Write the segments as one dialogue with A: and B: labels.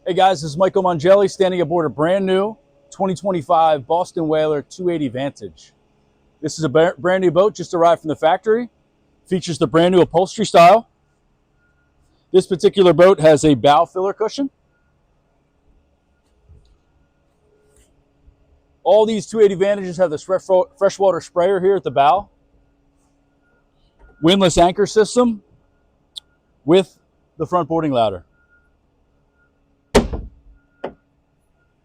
A: Hey guys, this is Michael Mongelli standing aboard a brand new 2025 Boston Whaler 280 Vantage. This is a brand new boat just arrived from the factory. Features the brand new upholstery style. This particular boat has a bow filler cushion. All these 280 Vantages have this freshwater sprayer here at the bow. Windlass anchor system with the front boarding ladder.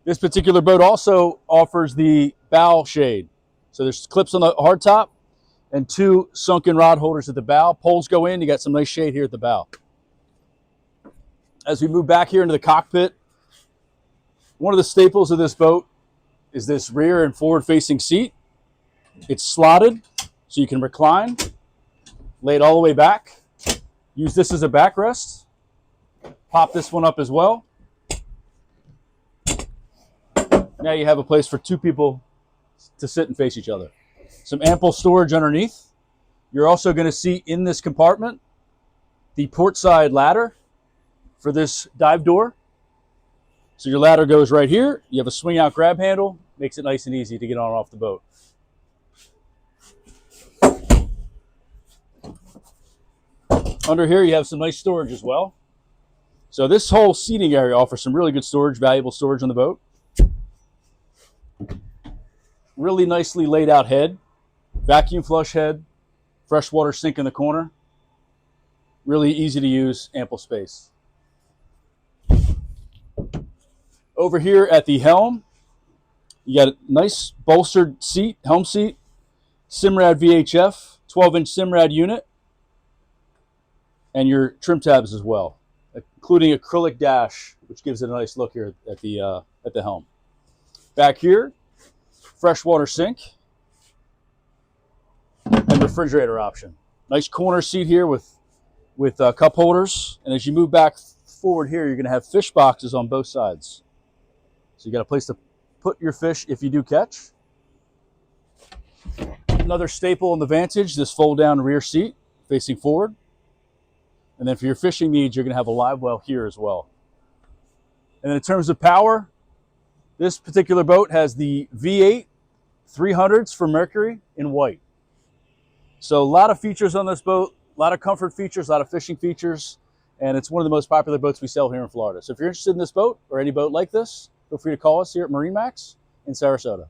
A: This particular boat also offers the bow shade. So there's clips on the hardtop and two sunken rod holders at the bow. Poles go in, you got some nice shade here at the bow. As we move back here into the cockpit, one of the staples of this boat is this rear and forward facing seat. It's slotted so you can recline, lay it all the way back. Use this as a backrest. Pop this one up as well. Now you have a place for two people to sit and face each other. Some ample storage underneath. You're also going to see in this compartment the port side ladder for this dive door. So your ladder goes right here. You have a swing out grab handle. Makes it nice and easy to get on and off the boat. Under here you have some nice storage as well. So this whole seating area offers some really good storage, valuable storage on the boat. Really nicely laid out head, vacuum flush head, freshwater sink in the corner. Really easy to use, ample space. Over here at the helm, you got a nice bolstered seat, helm seat, Simrad VHF, 12-inch Simrad unit, and your trim tabs as well, including acrylic dash, which gives it a nice look here at the helm. Back here, freshwater sink and refrigerator option. Nice corner seat here with cup holders. And as you move back forward here, you're going to have fish boxes on both sides. So you got a place to put your fish if you do catch. Another staple in the Vantage, this fold down rear seat facing forward. And then for your fishing needs, you're going to have a live well here as well. And then in terms of power, this particular boat has the V8 300s for Mercury in white. So a lot of features on this boat, a lot of comfort features, a lot of fishing features, and it's one of the most popular boats we sell here in Florida. So if you're interested in this boat or any boat like this, feel free to call us here at MarineMax in Sarasota.